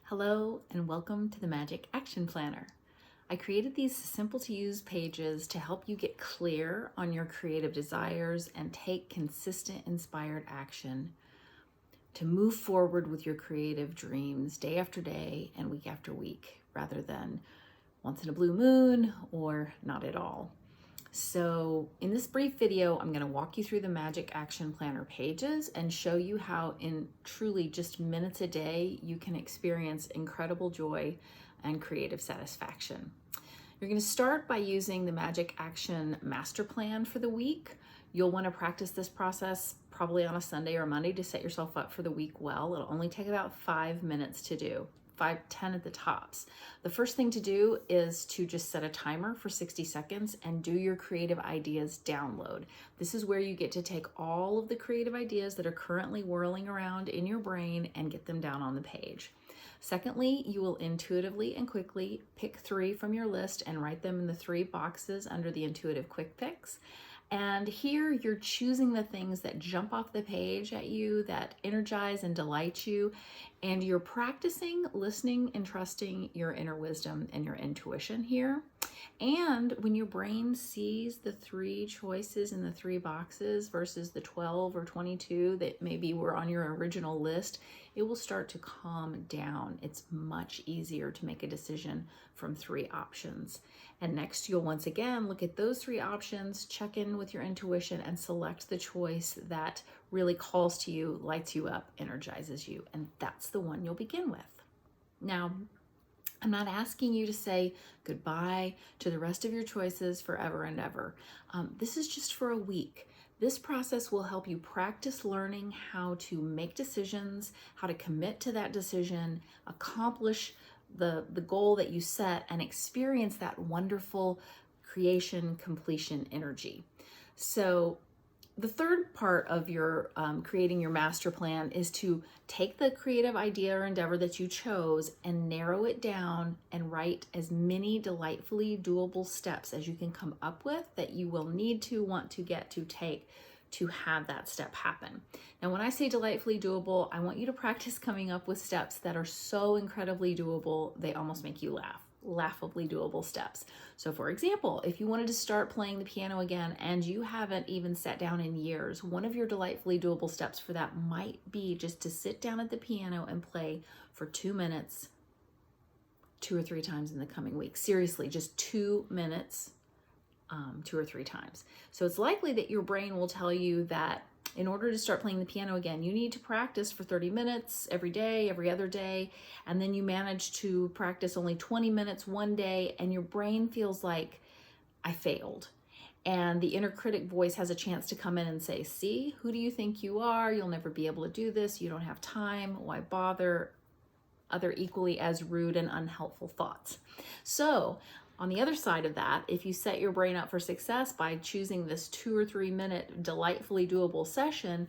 Hello and welcome to the Magic Action Planner. I created these simple to use pages to help you get clear on your creative desires and take consistent inspired action to move forward with your creative dreams day after day and week after week, rather than once in a blue moon or not at all. So in this brief video, I'm going to walk you through the Magic Action Planner pages and show you how in truly just minutes a day, you can experience incredible joy and creative satisfaction. You're going to start by using the Magic Action Master Plan for the week. You'll want to practice this process probably on a Sunday or Monday to set yourself up for the week well. It'll only take about 5 minutes to do. 5-10 at the tops. The first thing to do is to just set a timer for 60 seconds and do your creative ideas download. This is where you get to take all of the creative ideas that are currently whirling around in your brain and get them down on the page. Secondly, you will intuitively and quickly pick 3 from your list and write them in the 3 boxes under the intuitive quick picks. And here you're choosing the things that jump off the page at you, that energize and delight you, and you're practicing listening and trusting your inner wisdom and your intuition here. And when your brain sees the 3 choices in the 3 boxes versus the 12 or 22 that maybe were on your original list, it will start to calm down. It's much easier to make a decision from 3 options. And next, you'll once again look at those 3 options, check in with your intuition, and select the choice that really calls to you, lights you up, energizes you. And that's the one you'll begin with. Now, I'm not asking you to say goodbye to the rest of your choices forever and ever. This is just for a week. This process will help you practice learning how to make decisions, how to commit to that decision, accomplish the goal that you set, and experience that wonderful creation completion energy. So the third part of your creating your master plan is to take the creative idea or endeavor that you chose and narrow it down and write as many delightfully doable steps as you can come up with that you will need to, want to, get to, take to have that step happen. Now, when I say delightfully doable, I want you to practice coming up with steps that are so incredibly doable, they almost make you laugh. Laughably doable steps. So for example, if you wanted to start playing the piano again and you haven't even sat down in years, one of your delightfully doable steps for that might be just to sit down at the piano and play for 2 minutes, 2 or 3 times in the coming week. Seriously, just 2 minutes, 2 or 3 times. So it's likely that your brain will tell you that in order to start playing the piano again, you need to practice for 30 minutes every day, every other day, and then you manage to practice only 20 minutes one day, and your brain feels like, I failed. And the inner critic voice has a chance to come in and say, see, who do you think you are? You'll never be able to do this. You don't have time. Why bother? Other equally as rude and unhelpful thoughts. So on the other side of that, if you set your brain up for success by choosing this 2 or 3 minute delightfully doable session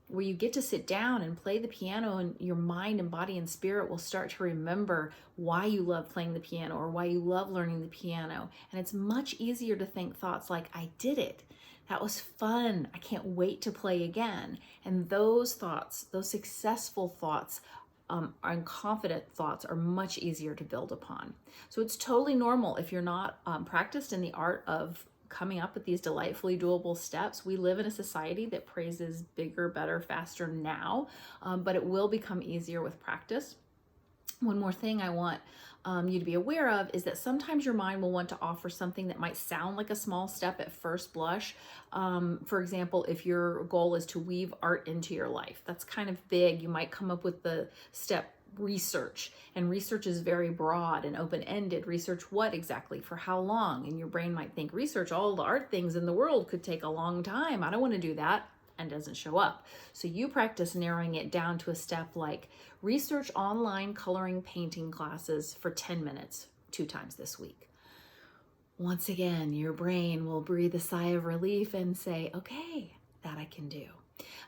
where you get to sit down and play the piano, and your mind and body and spirit will start to remember why you love playing the piano or why you love learning the piano. And it's much easier to think thoughts like, I did it. That was fun. I can't wait to play again. And those thoughts, those successful thoughts, and confident thoughts are much easier to build upon. So it's totally normal if you're not practiced in the art of coming up with these delightfully doable steps. We live in a society that praises bigger, better, faster now, but it will become easier with practice. One more thing I want you to be aware of is that sometimes your mind will want to offer something that might sound like a small step at first blush. For example, if your goal is to weave art into your life, that's kind of big. You might come up with the step research, and research is very broad and open-ended. Research what exactly? For how long? And your brain might think research all the art things in the world could take a long time. I don't want to do that, and doesn't show up. So you practice narrowing it down to a step like research online coloring painting classes for 10 minutes 2 times this week. Once again, your brain will breathe a sigh of relief and say, okay, that I can do.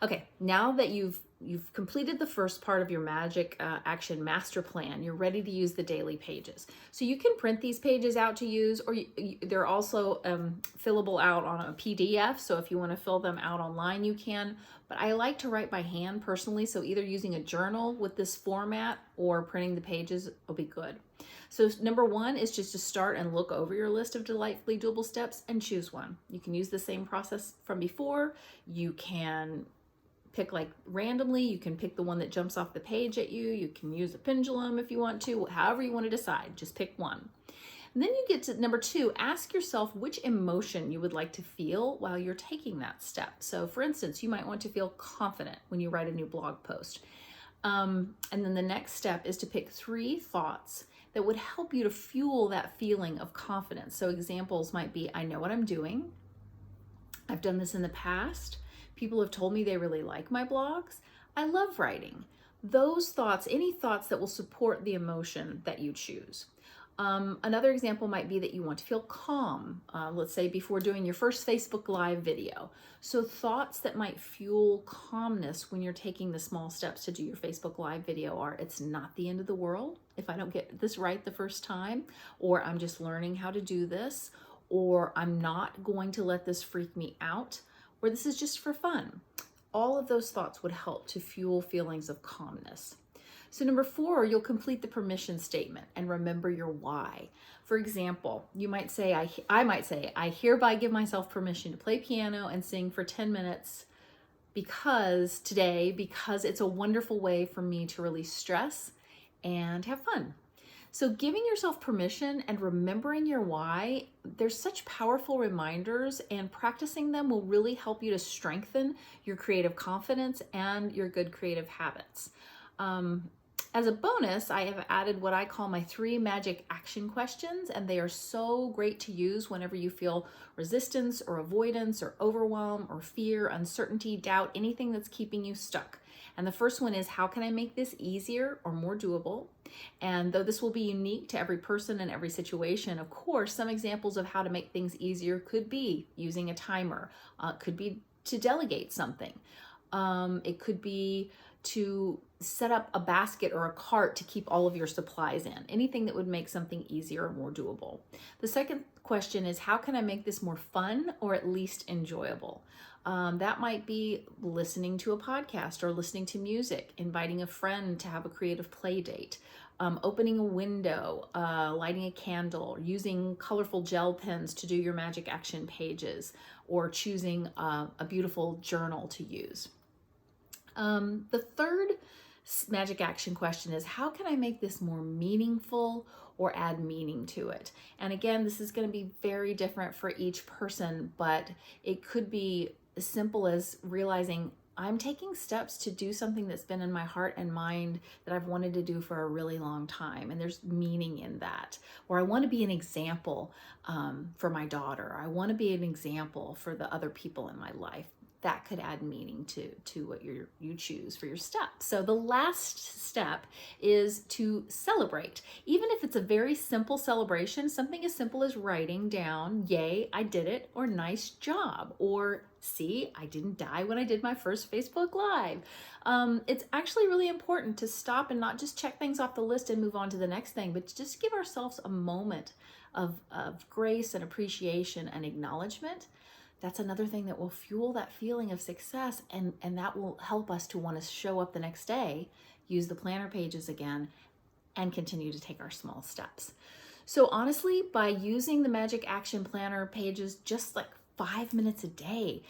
Okay, now that you've you've completed the first part of your Magic Action Master Plan. You're ready to use the daily pages. So you can print these pages out to use, or they're also fillable out on a PDF. So if you want to fill them out online, you can. But I like to write by hand personally. So either using a journal with this format or printing the pages will be good. So number one is just to start and look over your list of delightfully doable steps and choose one. You can use the same process from before. You can pick like randomly. You can pick the one that jumps off the page at you. You can use a pendulum if you want to, however you want to decide, just pick one. And then you get to number two, ask yourself which emotion you would like to feel while you're taking that step. So for instance, you might want to feel confident when you write a new blog post. And then the next step is to pick 3 thoughts that would help you to fuel that feeling of confidence. So examples might be, I know what I'm doing. I've done this in the past. People have told me they really like my blogs. I love writing. Those thoughts, any thoughts that will support the emotion that you choose. Another example might be that you want to feel calm, let's say before doing your first Facebook Live video. So thoughts that might fuel calmness when you're taking the small steps to do your Facebook Live video are, it's not the end of the world if I don't get this right the first time, or I'm just learning how to do this, or I'm not going to let this freak me out, or this is just for fun. All of those thoughts would help to fuel feelings of calmness. So number 4, you'll complete the permission statement and remember your why. For example, you might say, I might say, I hereby give myself permission to play piano and sing for 10 minutes because it's a wonderful way for me to release stress and have fun. So giving yourself permission and remembering your why, there's such powerful reminders, and practicing them will really help you to strengthen your creative confidence and your good creative habits. As a bonus, I have added what I call my 3 magic action questions, and they are so great to use whenever you feel resistance or avoidance or overwhelm or fear, uncertainty, doubt, anything that's keeping you stuck. And the first one is, how can I make this easier or more doable? And though this will be unique to every person and every situation, of course, some examples of how to make things easier could be using a timer, could be to delegate something. It could be to set up a basket or a cart to keep all of your supplies in. Anything that would make something easier or more doable. The second question is, how can I make this more fun or at least enjoyable? That might be listening to a podcast or listening to music, inviting a friend to have a creative play date, opening a window, lighting a candle, using colorful gel pens to do your magic action pages, or choosing a beautiful journal to use. The third magic action question is, how can I make this more meaningful or add meaning to it? And again, this is going to be very different for each person, but it could be as simple as realizing I'm taking steps to do something that's been in my heart and mind that I've wanted to do for a really long time, and there's meaning in that. Or I want to be an example for my daughter. I want to be an example for the other people in my life. That could add meaning to what you choose for your step. So the last step is to celebrate. Even if it's a very simple celebration, something as simple as writing down, yay, I did it, or nice job, or see, I didn't die when I did my first Facebook Live. It's actually really important to stop and not just check things off the list and move on to the next thing, but just give ourselves a moment of grace and appreciation and acknowledgement. That's another thing that will fuel that feeling of success, and that will help us to want to show up the next day, use the planner pages again, and continue to take our small steps. So honestly, by using the Magic Action Planner pages just like 5 minutes a day,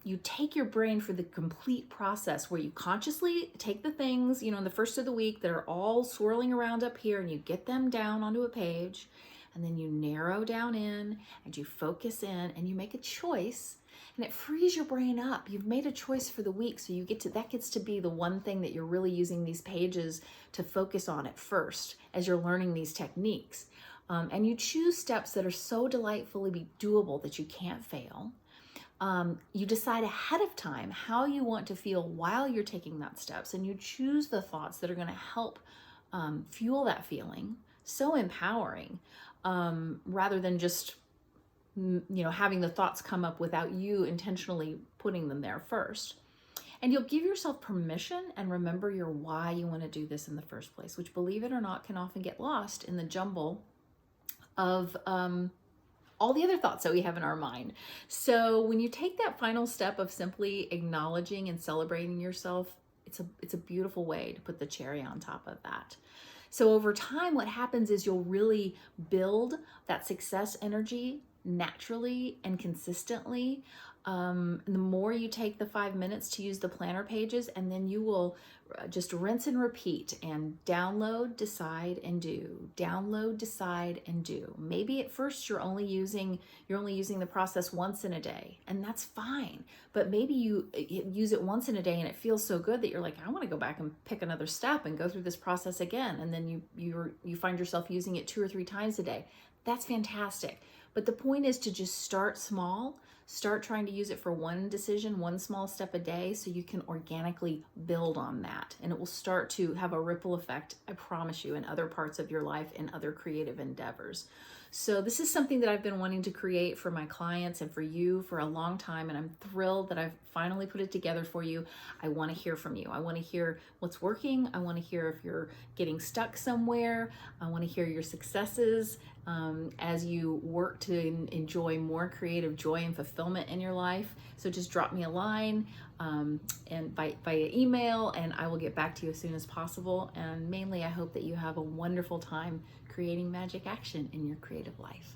you take your brain for the complete process where you consciously take the things, in the first of the week that are all swirling around up here, and you get them down onto a page. And then you narrow down in and you focus in and you make a choice, and it frees your brain up. You've made a choice for the week, so that gets to be the one thing that you're really using these pages to focus on at first as you're learning these techniques. And you choose steps that are so delightfully doable that you can't fail. You decide ahead of time how you want to feel while you're taking that steps, and you choose the thoughts that are going to help fuel that feeling. So empowering. Rather than just, having the thoughts come up without you intentionally putting them there first. And you'll give yourself permission and remember your why you want to do this in the first place, which, believe it or not, can often get lost in the jumble of all the other thoughts that we have in our mind. So when you take that final step of simply acknowledging and celebrating yourself, it's a beautiful way to put the cherry on top of that. So over time, what happens is you'll really build that success energy naturally and consistently. The more you take the 5 minutes to use the planner pages, and then you will just rinse and repeat and download, decide, and do. Download, decide, and do. Maybe at first you're only using the process once in a day, and that's fine. But maybe you use it once in a day and it feels so good that you're like, I want to go back and pick another step and go through this process again. And then you find yourself using it 2 or 3 times a day. That's fantastic. But the point is to just start small. Start trying to use it for one decision, one small step a day, so you can organically build on that. And it will start to have a ripple effect, I promise you, in other parts of your life and other creative endeavors. So this is something that I've been wanting to create for my clients and for you for a long time, and I'm thrilled that I've finally put it together for you. I want to hear from you. I want to hear what's working. I want to hear if you're getting stuck somewhere. I want to hear your successes as you work to enjoy more creative joy and fulfillment in your life. So just drop me a line and via email, and I will get back to you as soon as possible. And mainly, I hope that you have a wonderful time creating magic action in your creative life.